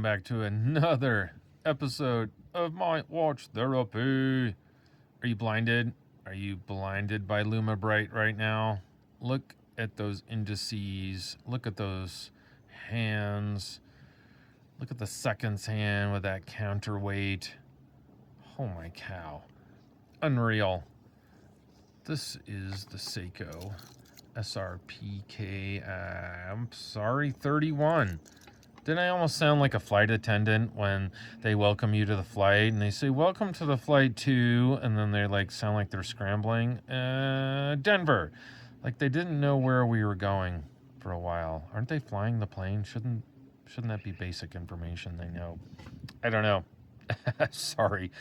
back to another episode of my watch therapy. Are you blinded? Are you blinded by Lumabrite right now? Look at those indices. Look at those hands. Look at the seconds hand with that counterweight. Oh my cow. Unreal. This is the Seiko SRPK, 31. Didn't I almost sound like a flight attendant when they welcome you to the flight and they say, welcome to the flight to, and then they sound like they're scrambling, Denver. Like they didn't know where we were going for a while. Aren't they flying the plane? Shouldn't that be basic information they know? I don't know. Sorry.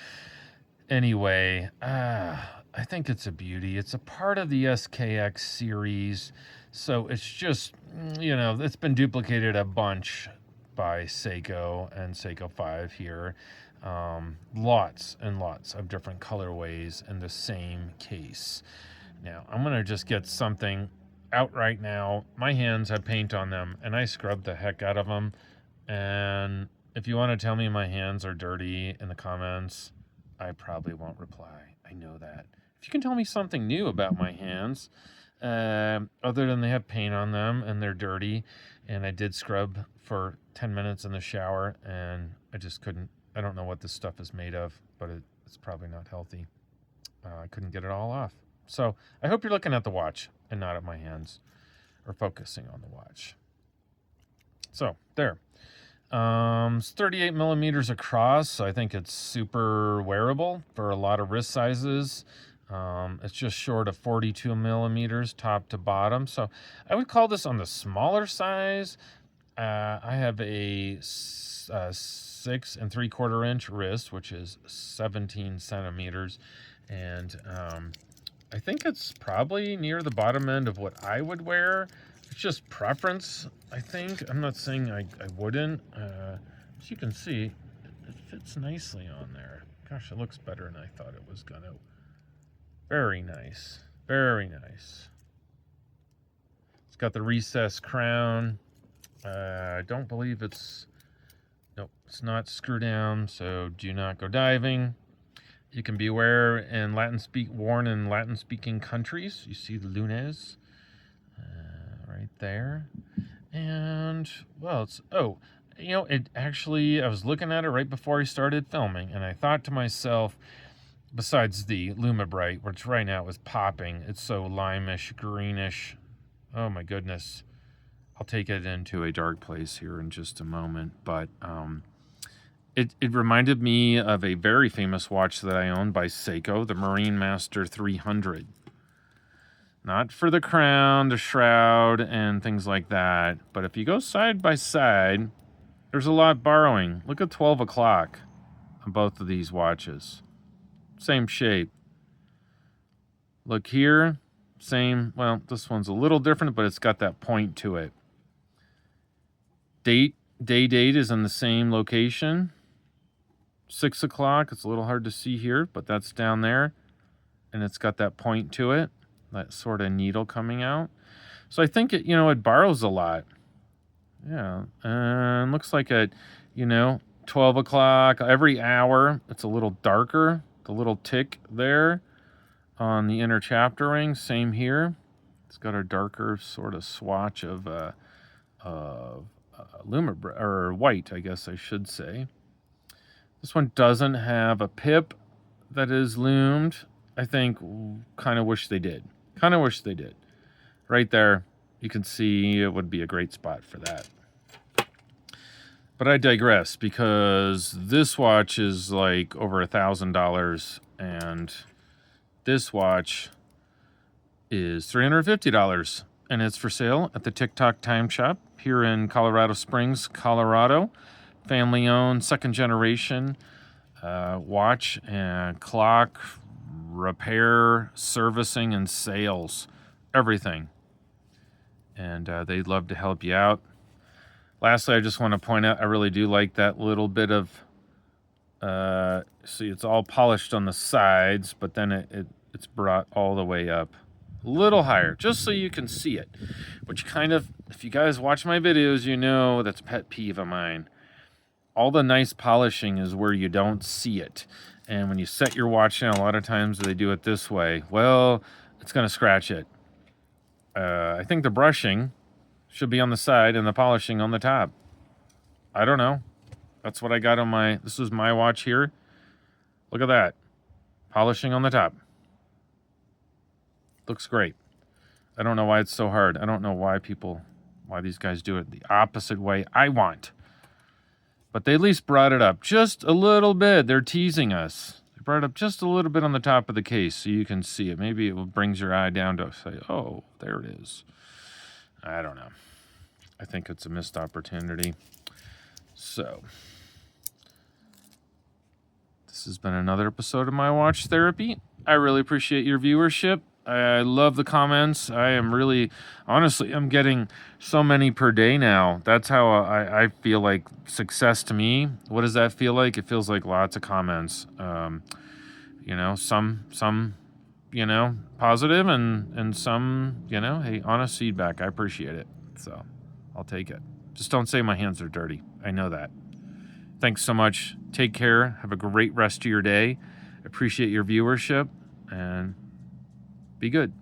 Anyway, I think it's a beauty. It's a part of the SKX series. So it's just, it's been duplicated a bunch by Seiko and Seiko 5 here. Lots and lots of different colorways in the same case. Now, I'm going to just get something out right now. My hands have paint on them, and I scrubbed the heck out of them. And if you want to tell me my hands are dirty in the comments, I probably won't reply. I know that. If you can tell me something new about my hands, other than they have paint on them and they're dirty, and I did scrub for 10 minutes in the shower, and I just couldn't. I don't know what this stuff is made of, but it's probably not healthy. I couldn't get it all off. So I hope you're looking at the watch and not at my hands, or focusing on the watch. So there. It's 38 millimeters across, so I think it's super wearable for a lot of wrist sizes. It's just short of 42 millimeters top to bottom, so I would call this on the smaller size. I have a 6 3/4 inch wrist, which is 17 centimeters, and I think it's probably near the bottom end of what I would wear. It's just preference, I think. I'm not saying I wouldn't. As you can see, it fits nicely on there. Gosh, it looks better than I thought it was gonna. Very nice. Very nice. It's got the recessed crown. I don't believe it's... Nope, it's not screw down, so do not go diving. You can be worn in Latin-speaking countries. You see the lunes right there. And, well, it actually, I was looking at it right before I started filming, and I thought to myself, besides the Lumabrite, which right now is popping, it's so limeish, greenish. Oh my goodness. I'll take it into a dark place here in just a moment, but it reminded me of a very famous watch that I own by Seiko, the Marine Master 300. Not for the crown, the shroud, and things like that. But if you go side by side, there's a lot borrowing. Look at 12 o'clock on both of these watches. Same shape. Look here, same. Well, this one's a little different, but it's got that point to it. Day date is in the same location. 6 o'clock, it's a little hard to see here, but that's down there. And it's got that point to it. That sort of needle coming out. So I think it borrows a lot. Yeah. And looks like at, 12 o'clock, every hour, it's a little darker. The little tick there on the inner chapter ring. Same here. It's got a darker sort of swatch of Lumabrite, or white, I guess I should say. This one doesn't have a pip that is loomed. I think kind of wish they did. Right there, you can see it would be a great spot for that. But I digress, because this watch is like over $1,000, and this watch is $350, and it's for sale at the Tick Tock Time Shop here in Colorado Springs, Colorado. Family-owned, second-generation watch and clock, repair, servicing, and sales, everything. And they'd love to help you out. Lastly, I just want to point out, I really do like that little bit of, see, it's all polished on the sides, but then it's brought all the way up a little higher, just so you can see it, which kind of, if you guys watch my videos, that's a pet peeve of mine. all the nice polishing is where you don't see it. And when you set your watch down, a lot of times they do it this way. Well, it's going to scratch it. I think the brushing should be on the side and the polishing on the top. I don't know. That's what I got on my... This is my watch here. Look at that. Polishing on the top. Looks great. I don't know why it's so hard. I don't know why these guys do it the opposite way I want. But they at least brought it up just a little bit. They're teasing us. They brought it up just a little bit on the top of the case so you can see it. Maybe it brings your eye down to say, oh, there it is. I don't know. I think it's a missed opportunity. So, this has been another episode of My Watch Therapy. I really appreciate your viewership. I love the comments. I am really, honestly, I'm getting so many per day now. That's how I feel like success to me. What does that feel like? It feels like lots of comments. You know, some, you know, positive and some, you know, hey, honest feedback. I appreciate it. So I'll take it. Just don't say my hands are dirty. I know that. Thanks so much. Take care. Have a great rest of your day. Appreciate your viewership and be good.